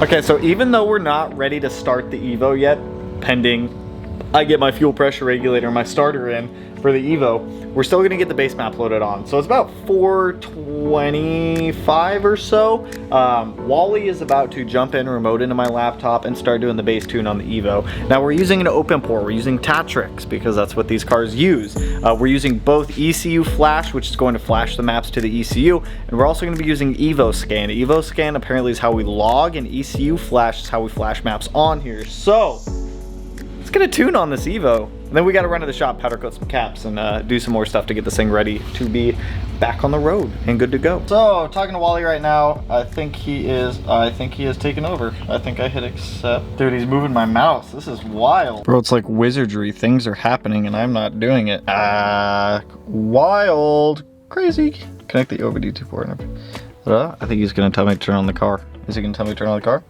Okay, so even though we're not ready to start the Evo yet, pending I get my fuel pressure regulator, my starter in for the Evo, we're still gonna get the base map loaded on. So it's about 4:25 or so. Wally is about to jump in remote into my laptop and start doing the base tune on the Evo. Now we're using an open port, we're using Tatrix because that's what these cars use. We're using both ECU flash, which is going to flash the maps to the ECU, and we're also gonna be using Evo scan. Evo scan apparently is how we log, and ECU flash is how we flash maps on here. So let's get a tune on this Evo. And then we got to run to the shop, powder coat some caps, and do some more stuff to get this thing ready to be back on the road and good to go. So talking to Wally right now, I think he is taking over. I think I hit accept. Dude, he's moving my mouse. This is wild. Bro, it's like wizardry. Things are happening and I'm not doing it. Wild. Crazy. Connect the OBD2 port. I think he's gonna tell me to turn on the car. Is he gonna tell me to turn on the car?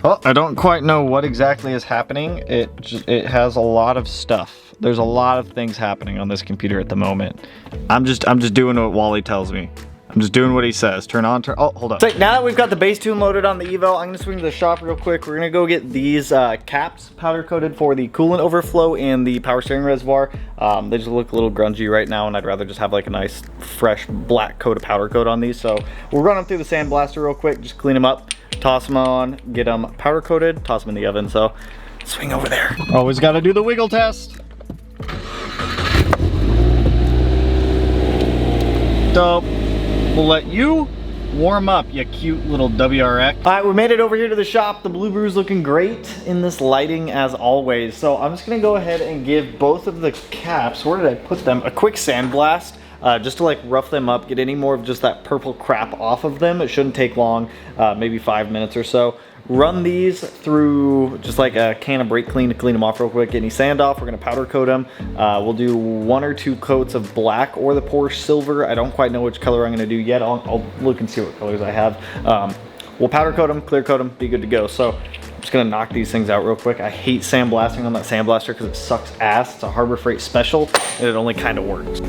Well, I don't quite know what exactly is happening. It has a lot of stuff. There's a lot of things happening on this computer at the moment. I'm just doing what Wally tells me. I'm just doing what he says. Turn on, oh, hold on. So now that we've got the base tune loaded on the Evo, I'm gonna swing to the shop real quick. We're gonna go get these caps powder coated for the coolant overflow and the power steering reservoir. They just look a little grungy right now, and I'd rather just have like a nice fresh black coat of powder coat on these. So we'll run them through the sandblaster real quick, just clean them up, toss them on, get them powder coated, toss them in the oven. So swing over there. Always gotta do the wiggle test. Dope. We'll let you warm up, you cute little WRX. All right, we made it over here to the shop. The Blue Brew's looking great in this lighting as always. So I'm just gonna go ahead and give both of the caps, where did I put them? A quick sandblast, just to like rough them up, get any more of just that purple crap off of them. It shouldn't take long, maybe 5 minutes or so. Run these through just like a can of brake clean to clean them off real quick. Get any sand off, we're gonna powder coat them. We'll do 1 or 2 coats of black or the Porsche silver. I don't quite know which color I'm gonna do yet. I'll look and see what colors I have. We'll powder coat them, clear coat them, be good to go. So I'm just gonna knock these things out real quick. I hate sandblasting on that sandblaster because it sucks ass. It's a Harbor Freight special and it only kind of works.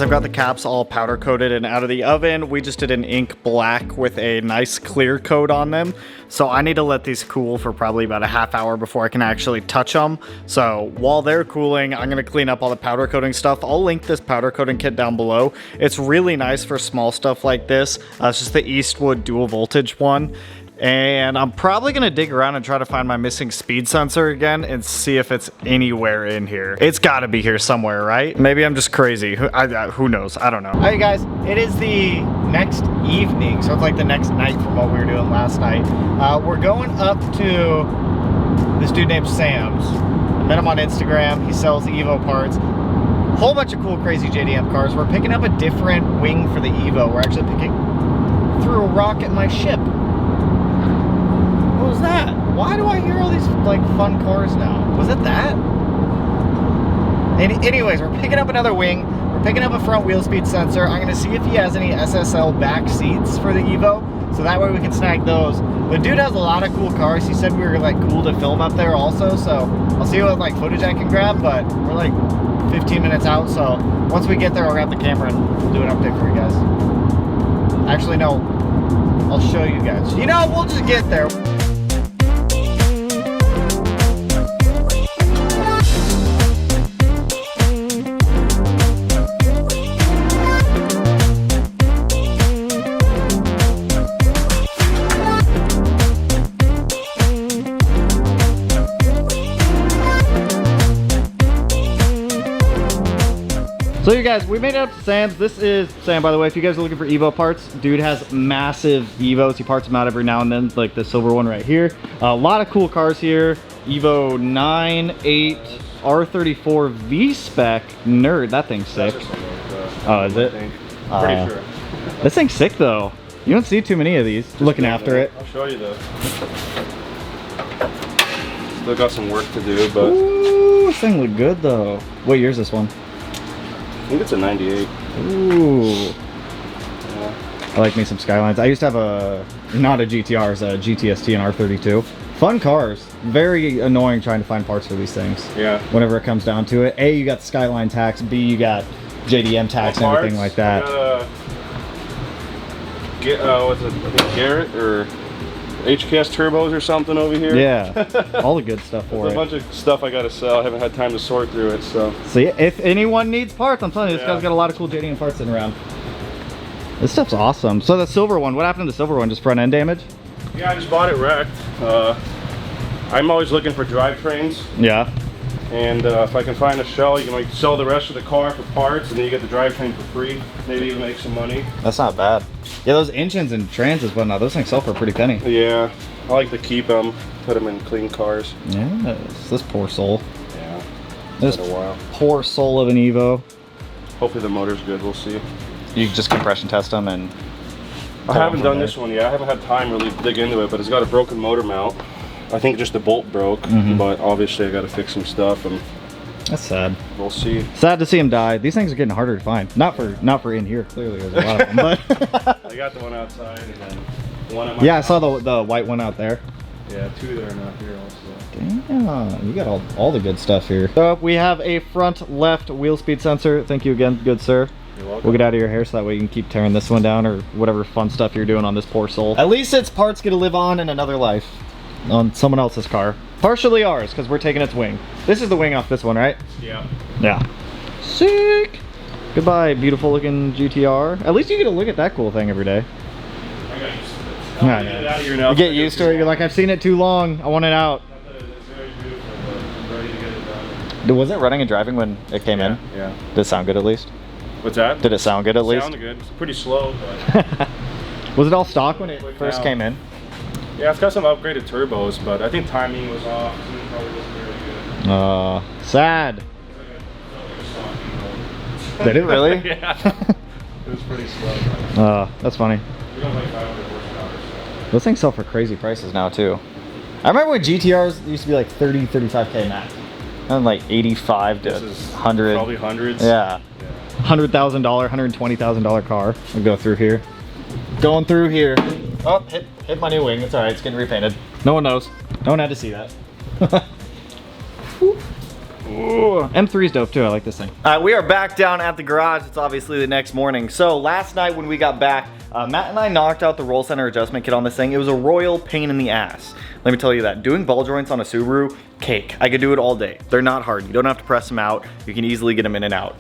I've got the caps all powder coated and out of the oven. We just did an ink black with a nice clear coat on them. So I need to let these cool for probably about a half hour before I can actually touch them. So while they're cooling, I'm gonna clean up all the powder coating stuff. I'll link this powder coating kit down below. It's really nice for small stuff like this. It's just the Eastwood dual voltage one. And I'm probably gonna dig around and try to find my missing speed sensor again and see if it's anywhere in here. It's gotta be here somewhere, right? Maybe I'm just crazy. Who knows? I don't know. All right, guys, it is the next evening, so it's like the next night from what we were doing last night. We're going up to this dude named Sam's. I met him on Instagram. He sells Evo parts. Whole bunch of cool, crazy JDM cars. We're picking up a different wing for the Evo. We're actually threw a rock at my ship. What was that? Why do I hear all these like fun cars now? Was it that? Anyways, we're picking up another wing. We're picking up a front wheel speed sensor. I'm gonna see if he has any SSL back seats for the Evo, so that way we can snag those. The dude has a lot of cool cars. He said we were like cool to film up there also, so I'll see what like footage I can grab, but we're like 15 minutes out, so once we get there, I'll grab the camera and we'll do an update for you guys. Actually, no, I'll show you guys. You know, we'll just get there. So you guys, we made it up to Sam's. This is Sam, by the way, if you guys are looking for Evo parts. Dude has massive Evos. He parts them out every now and then, like the silver one right here. A lot of cool cars here. Evo 9, 8, R34 V-Spec. Nerd, that thing's sick. Oh, is it? Pretty sure. This thing's sick though. You don't see too many of these. Looking after it. I'll show you though. Still got some work to do, but... Ooh, this thing look good though. What year is this one? I think it's a 98. Ooh. Yeah. I like me some Skylines. I used to have a, not a GTR, it's a GTST and R32. Fun cars. Very annoying trying to find parts for these things. Yeah. Whenever it comes down to it. A, you got the Skyline tax. B, you got JDM tax and everything like that. What's it? I think Garrett or HKS turbos or something over here. Yeah. All the good stuff for There's it. a bunch of stuff I gotta sell. I haven't had time to sort through it, so. So yeah, if anyone needs parts, I'm telling you, this guy's got a lot of cool JDM parts sitting around. This stuff's awesome. So the silver one, what happened to the silver one? Just front end damage? Yeah, I just bought it wrecked. I'm always looking for drivetrains. Yeah. And if I can find a shell, you can like sell the rest of the car for parts, and then you get the drivetrain for free. Maybe even make some money. That's not bad. Yeah, those engines and transes, whatnot, those things sell for a pretty penny. Yeah, I like to keep them, put them in clean cars. Yes, this poor soul. Yeah, This been a while. poor soul of an Evo. Hopefully the motor's good. We'll see. You just compression test them and... I haven't done this one yet. I haven't had time really to dig into it, but it's got a broken motor mount. I think just the bolt broke, but obviously I got to fix some stuff, and that's sad. we'll see. Sad to see him die. These things are getting harder to find. Not for in here. Clearly, there's a lot of them. But I got the one outside, and then one at my yeah, I saw the white one out there. Yeah, two there and out here also. Damn, you got all the good stuff here. So we have a front left wheel speed sensor. Thank you again, good sir. You're welcome. We'll get out of your hair so that way you can keep tearing this one down or whatever fun stuff you're doing on this poor soul. At least its parts get to live on in another life on someone else's car. Partially ours, because we're taking its wing. This is the wing off this one, right? Yeah. Yeah. Sick. Goodbye, beautiful looking GTR. At least you get to look at that cool thing every day. I got used to it. Yeah, Get it out of here now. You get used to it. You're like, I've seen it too long. I want it out. It's very beautiful, but I'm ready to get it done. Was it running and driving when it came in? Yeah. Did it sound good at least? What's that? Did it sound good at least? Sounded good. It's pretty slow, but Was it all stock when it first came in? yeah, it's got some upgraded turbos, but I think timing was off. It probably wasn't very good. Sad. Did it really? Yeah. It was pretty slow. That's funny. We don't like 500 horsepower, so. Those things sell for crazy prices now too. I remember when GTRs used to be like 30, 35K max. And like 85 to This is 100. Probably hundreds. Yeah. $100,000, $120,000 car. We'll go through here. Going through here. Oh, hit my new wing. It's alright, it's getting repainted. No one knows. No one had to see that. Ooh, M3's dope too, I like this thing. We are back down at the garage. It's obviously the next morning. So last night when we got back, Matt and I knocked out the roll center adjustment kit on this thing. It was a royal pain in the ass. Let me tell you that. Doing ball joints on a Subaru, cake. I could do it all day. They're not hard. You don't have to press them out. You can easily get them in and out.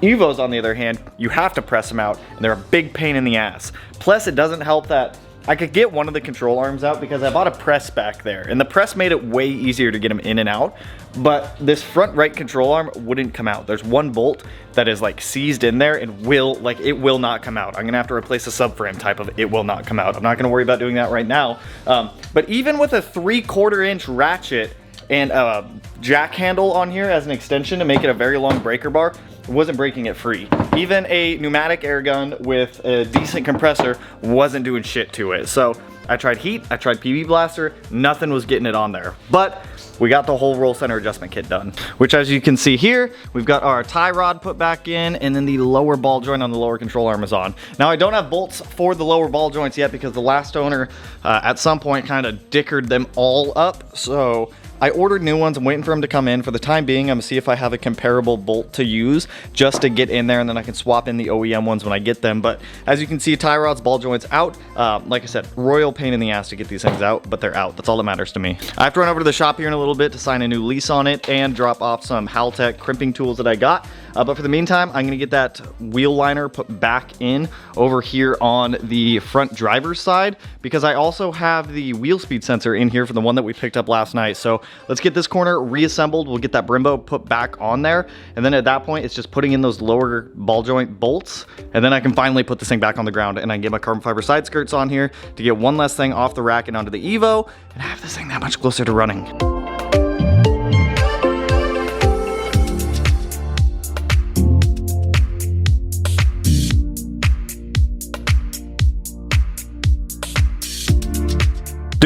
Evos, on the other hand, you have to press them out, and they're a big pain in the ass. Plus, it doesn't help that I could get one of the control arms out because I bought a press back there, and the press made it way easier to get them in and out, but this front right control arm wouldn't come out. There's one bolt that is like seized in there and it will not come out. I'm gonna have to replace a subframe type of it will not come out. I'm not gonna worry about doing that right now. But even with a 3/4 inch ratchet and a jack handle on here as an extension to make it a very long breaker bar, wasn't breaking it free. Even a pneumatic air gun with a decent compressor wasn't doing shit to it. So I tried heat, I tried PB blaster, nothing was getting it on there. But we got the whole roll center adjustment kit done, which as you can see here, we've got our tie rod put back in and then the lower ball joint on the lower control arm is on. Now I don't have bolts for the lower ball joints yet because the last owner at some point kind of dickered them all up. So I ordered new ones. I'm waiting for them to come in. For the time being, I'm gonna see if I have a comparable bolt to use just to get in there, and then I can swap in the OEM ones when I get them. But as you can see, tie rods, ball joints out. Like I said, royal pain in the ass to get these things out, but they're out. That's all that matters to me. I have to run over to the shop here in a little bit to sign a new lease on it and drop off some Haltech crimping tools that I got. But for the meantime, I'm gonna get that wheel liner put back in over here on the front driver's side because I also have the wheel speed sensor in here for the one that we picked up last night. So let's get this corner reassembled. We'll get that Brembo put back on there. And then at that point, it's just putting in those lower ball joint bolts. And then I can finally put this thing back on the ground and I can get my carbon fiber side skirts on here to get one less thing off the rack and onto the Evo and have this thing that much closer to running.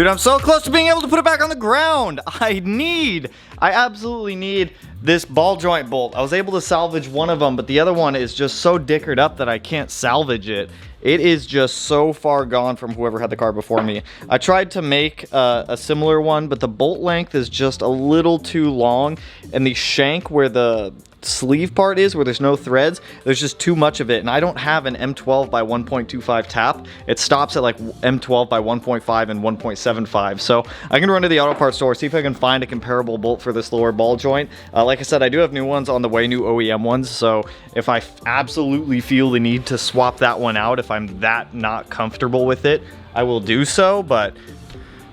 Dude, I'm so close to being able to put it back on the ground. I absolutely need this ball joint bolt. I was able to salvage one of them, but the other one is just so dickered up that I can't salvage it. It is just so far gone from whoever had the car before me. I tried to make a similar one, but the bolt length is just a little too long, and the shank where the sleeve part is, where there's no threads, there's just too much of it, and I don't have an M12 by 1.25 tap. It stops at like M12 by 1.5 and 1.75, so I can run to the auto parts store, see if I can find a comparable bolt for this lower ball joint. Like I said, I do have new ones on the way, new OEM ones, so if I absolutely feel the need to swap that one out, if I'm that not comfortable with it, I will do so. But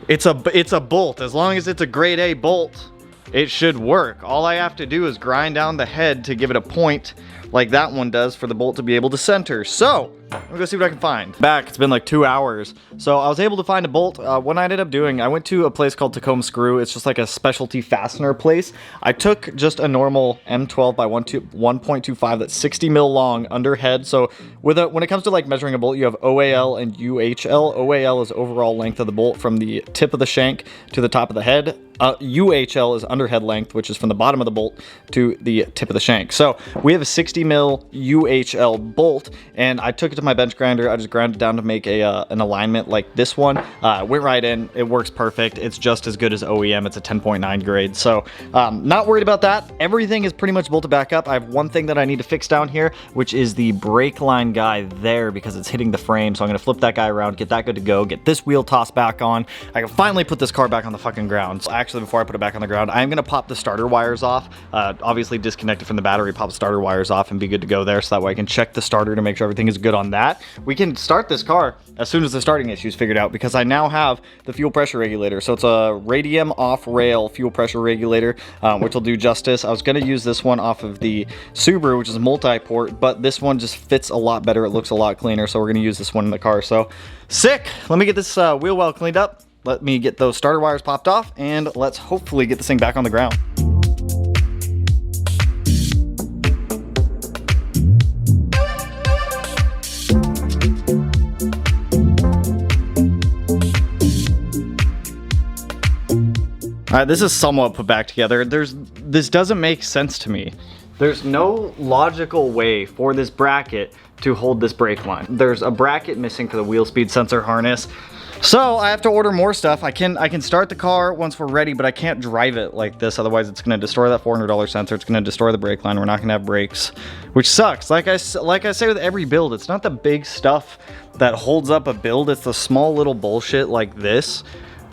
it's a bolt. As long as it's a grade A bolt, it should work. All I have to do is grind down the head to give it a point like that one does for the bolt to be able to center. So I'm gonna go see what I can find. Back, it's been like 2 hours. So I was able to find a bolt. What I ended up doing, I went to a place called Tacoma Screw. It's just like a specialty fastener place. I took just a normal M12 by 1.25 that's 60 mil long under head. So when it comes to like measuring a bolt, you have OAL and UHL. OAL is overall length of the bolt from the tip of the shank to the top of the head. UHL is underhead length, which is from the bottom of the bolt to the tip of the shank. So we have a 60 mil UHL bolt, and I took it to my bench grinder. I just ground it down to make an alignment like this one. Went right in. It works perfect. It's just as good as OEM. It's a 10.9 grade. So not worried about that. Everything is pretty much bolted back up. I have one thing that I need to fix down here, which is the brake line guy there, because it's hitting the frame. So I'm gonna flip that guy around, get that good to go, get this wheel tossed back on. I can finally put this car back on the fucking ground. So actually, before I put it back on the ground, I'm gonna pop the starter wires off. Obviously disconnect it from the battery, pop the starter wires off, and be good to go there. So that way I can check the starter to make sure everything is good on that. We can start this car as soon as the starting issue is figured out, because I now have the fuel pressure regulator. So it's a radium off-rail fuel pressure regulator, which will do justice. I was gonna use this one off of the Subaru, which is multi-port, but this one just fits a lot better. It looks a lot cleaner, so we're gonna use this one in the car. So sick. Let me get this wheel well cleaned up. Let me get those starter wires popped off, and let's hopefully get this thing back on the ground. All right, this is somewhat put back together. This doesn't make sense to me. There's no logical way for this bracket to hold this brake line. There's a bracket missing for the wheel speed sensor harness. So I have to order more stuff. I can start the car once we're ready, but I can't drive it like this. Otherwise, it's gonna destroy that $400 sensor. It's gonna destroy the brake line. We're not gonna have brakes, which sucks. Like I say with every build, it's not the big stuff that holds up a build. It's the small little bullshit like this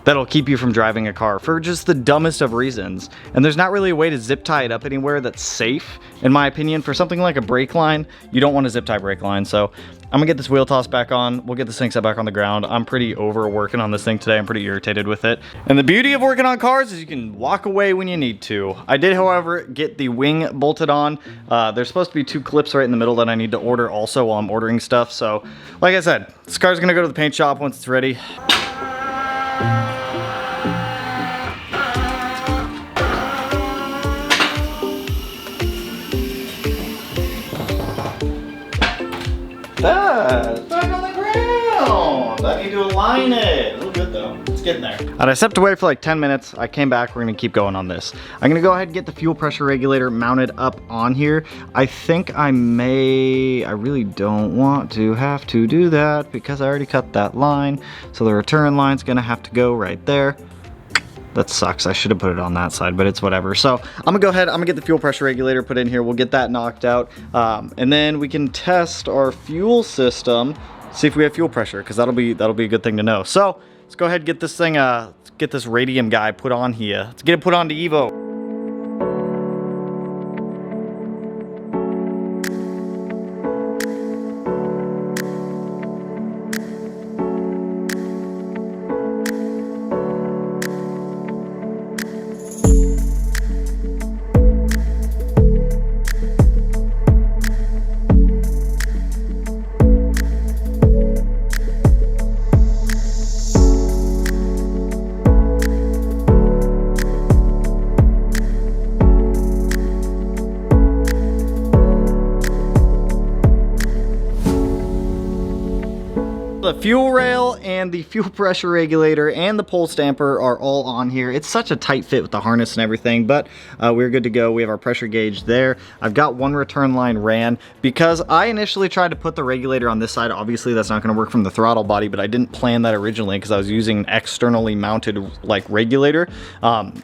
that'll keep you from driving a car for just the dumbest of reasons. And there's not really a way to zip tie it up anywhere that's safe, in my opinion. For something like a brake line, you don't want to zip tie brake line. So I'm gonna get this wheel toss back on. We'll get this thing set back on the ground. I'm pretty over working on this thing today. I'm pretty irritated with it. And the beauty of working on cars is you can walk away when you need to. I did, however, get the wing bolted on. There's supposed to be 2 clips right in the middle that I need to order also while I'm ordering stuff. So like I said, this car's gonna go to the paint shop once it's ready. That's back on the ground. I need to align it. A little bit though. It's getting there. And I stepped away for like 10 minutes. I came back. We're gonna keep going on this. I'm gonna go ahead and get the fuel pressure regulator mounted up on here. I think I really don't want to have to do that because I already cut that line. So the return line's gonna have to go right there. That sucks. I should have put it on that side, but it's whatever. So I'm gonna go ahead, I'm gonna get the fuel pressure regulator put in here. We'll get that knocked out. And then we can test our fuel system, see if we have fuel pressure, because that'll be a good thing to know. So let's go ahead and get this thing, get this radium guy put on here. Let's get it put on to Evo. fuel rail and the fuel pressure regulator and the pole stamper are all on here. It's such a tight fit with the harness and everything, but we're good to go. We have our pressure gauge there. I've got one return line ran because I initially tried to put the regulator on this side. Obviously that's not going to work from the throttle body, but I didn't plan that originally because I was using an externally mounted like regulator.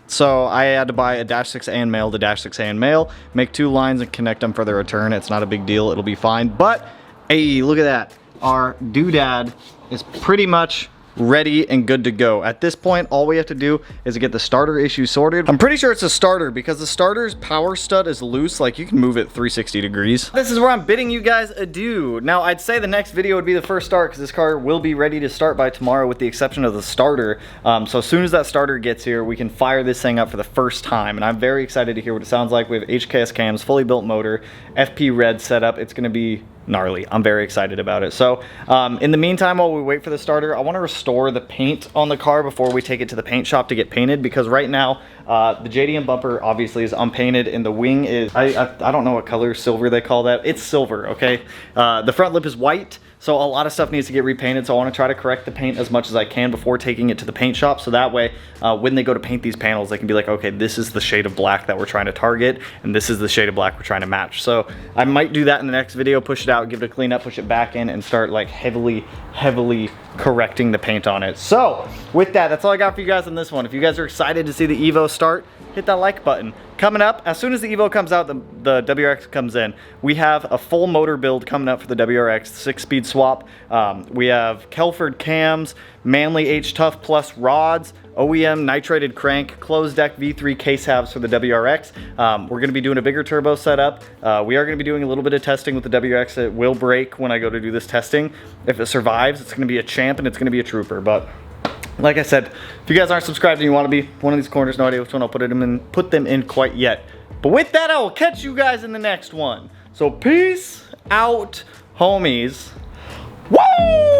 So I had to buy a -6 and male to -6 and male, make 2 lines and connect them for the return. It's not a big deal, it'll be fine. But hey, look at that. Our doodad is pretty much ready and good to go. At this point, all we have to do is get the starter issue sorted. I'm pretty sure it's a starter because the starter's power stud is loose, like you can move it 360 degrees. This is where I'm bidding you guys adieu. Now, I'd say the next video would be the first start because this car will be ready to start by tomorrow with the exception of the starter. So as soon as that starter gets here, we can fire this thing up for the first time. And I'm very excited to hear what it sounds like. We have HKS cams, fully built motor, FP red setup. It's gonna be gnarly. I'm very excited about it. So in the meantime, while we wait for the starter, I want to restore the paint on the car before we take it to the paint shop to get painted, because right now the JDM bumper obviously is unpainted and the wing is I don't know what color, silver they call that. It's silver, okay? The front lip is white, so a lot of stuff needs to get repainted. So I want to try to correct the paint as much as I can before taking it to the paint shop, so that way when they go to paint these panels, they can be like, okay, this is the shade of black that we're trying to target and this is the shade of black we're trying to match. So I might do that in the next video, push it out, give it a clean up, push it back in and start like heavily correcting the paint on it. So with that, that's all I got for you guys on this one. If you guys are excited to see the Evo start, hit that like button. Coming up, as soon as the Evo comes out, the WRX comes in, we have a full motor build coming up for the WRX, 6-speed swap. We have Kelford cams, Manley H Tough Plus rods, OEM nitrated crank, closed deck V3 case halves for the WRX. We're going to be doing a bigger turbo setup. We are going to be doing a little bit of testing with the WRX. It will break when I go to do this testing. If it survives, it's going to be a champ and it's going to be a trooper. But like I said, if you guys aren't subscribed and you want to be one of these corners, no idea which one I'll put them in quite yet. But with that, I will catch you guys in the next one. So peace out, homies. Woo!